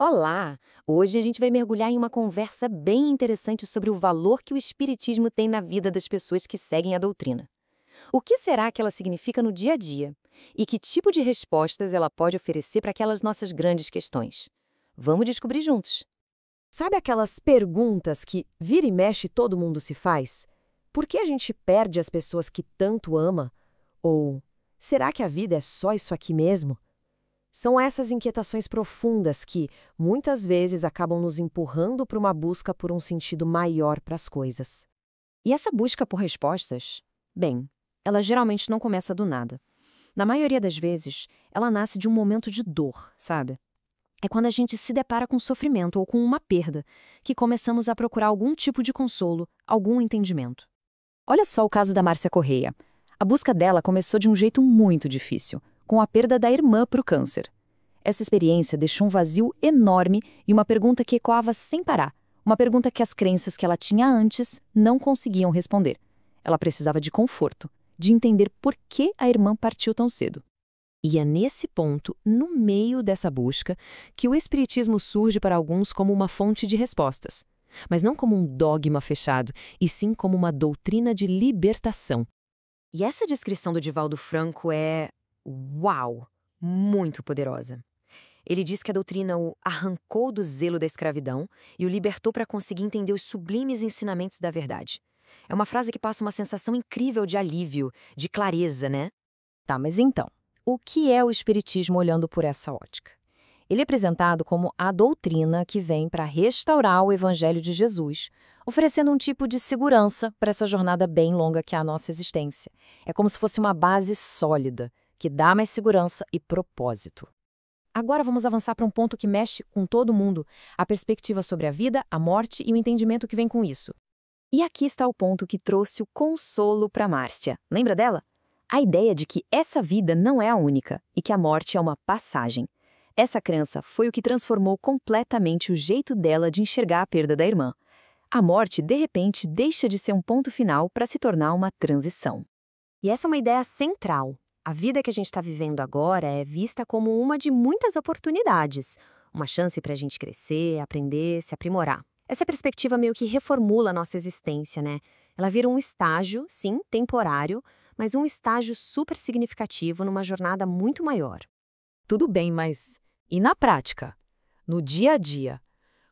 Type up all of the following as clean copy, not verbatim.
Olá! Hoje a gente vai mergulhar em uma conversa bem interessante sobre o valor que o Espiritismo tem na vida das pessoas que seguem a doutrina. O que será que ela significa no dia a dia? E que tipo de respostas ela pode oferecer para aquelas nossas grandes questões? Vamos descobrir juntos. Sabe aquelas perguntas que vira e mexe todo mundo se faz? Por que a gente perde as pessoas que tanto ama? Ou será que a vida é só isso aqui mesmo? São essas inquietações profundas que, muitas vezes, acabam nos empurrando para uma busca por um sentido maior para as coisas. E essa busca por respostas? Bem, ela geralmente não começa do nada. Na maioria das vezes, ela nasce de um momento de dor, sabe? É quando a gente se depara com sofrimento ou com uma perda, que começamos a procurar algum tipo de consolo, algum entendimento. Olha só o caso da Márcia Correia. A busca dela começou de um jeito muito difícil, com a perda da irmã para o câncer. Essa experiência deixou um vazio enorme e uma pergunta que ecoava sem parar. Uma pergunta que as crenças que ela tinha antes não conseguiam responder. Ela precisava de conforto, de entender por que a irmã partiu tão cedo. E é nesse ponto, no meio dessa busca, que o Espiritismo surge para alguns como uma fonte de respostas. Mas não como um dogma fechado, e sim como uma doutrina de libertação. E essa descrição do Divaldo Franco é, uau, muito poderosa. Ele diz que a doutrina o arrancou do zelo da escravidão e o libertou para conseguir entender os sublimes ensinamentos da verdade. É uma frase que passa uma sensação incrível de alívio, de clareza, né? Tá, mas então, o que é o Espiritismo olhando por essa ótica? Ele é apresentado como a doutrina que vem para restaurar o Evangelho de Jesus, oferecendo um tipo de segurança para essa jornada bem longa que é a nossa existência. É como se fosse uma base sólida, que dá mais segurança e propósito. Agora vamos avançar para um ponto que mexe com todo mundo, a perspectiva sobre a vida, a morte e o entendimento que vem com isso. E aqui está o ponto que trouxe o consolo para Márcia. Lembra dela? A ideia de que essa vida não é a única e que a morte é uma passagem. Essa crença foi o que transformou completamente o jeito dela de enxergar a perda da irmã. A morte, de repente, deixa de ser um ponto final para se tornar uma transição. E essa é uma ideia central. A vida que a gente está vivendo agora é vista como uma de muitas oportunidades, uma chance para a gente crescer, aprender, se aprimorar. Essa perspectiva meio que reformula a nossa existência, né? Ela vira um estágio, sim, temporário, mas um estágio super significativo numa jornada muito maior. Tudo bem, mas e na prática? No dia a dia?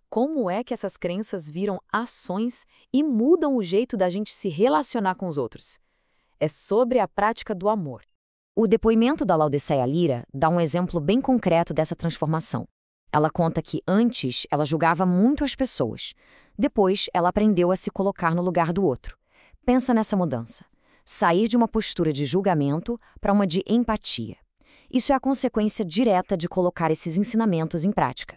Como é que essas crenças viram ações e mudam o jeito da gente se relacionar com os outros? É sobre a prática do amor. O depoimento da Laodiceia Lira dá um exemplo bem concreto dessa transformação. Ela conta que antes ela julgava muito as pessoas. Depois ela aprendeu a se colocar no lugar do outro. Pensa nessa mudança. Sair de uma postura de julgamento para uma de empatia. Isso é a consequência direta de colocar esses ensinamentos em prática.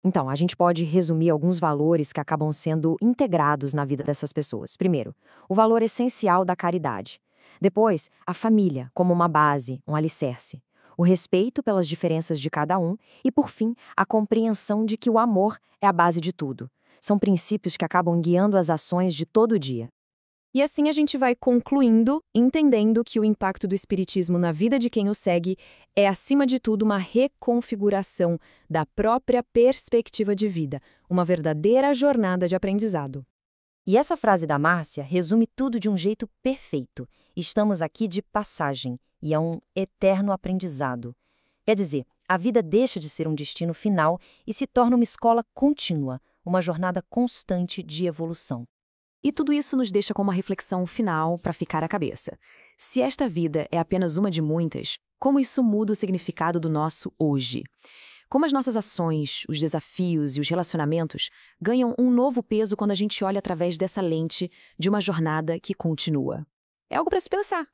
Então, a gente pode resumir alguns valores que acabam sendo integrados na vida dessas pessoas. Primeiro, o valor essencial da caridade. Depois, a família, como uma base, um alicerce. O respeito pelas diferenças de cada um e, por fim, a compreensão de que o amor é a base de tudo. São princípios que acabam guiando as ações de todo dia. E assim a gente vai concluindo, entendendo que o impacto do Espiritismo na vida de quem o segue é, acima de tudo, uma reconfiguração da própria perspectiva de vida, uma verdadeira jornada de aprendizado. E essa frase da Márcia resume tudo de um jeito perfeito. Estamos aqui de passagem e é um eterno aprendizado. Quer dizer, a vida deixa de ser um destino final e se torna uma escola contínua, uma jornada constante de evolução. E tudo isso nos deixa com uma reflexão final para ficar à cabeça. Se esta vida é apenas uma de muitas, como isso muda o significado do nosso hoje? Como as nossas ações, os desafios e os relacionamentos ganham um novo peso quando a gente olha através dessa lente de uma jornada que continua? É algo para se pensar.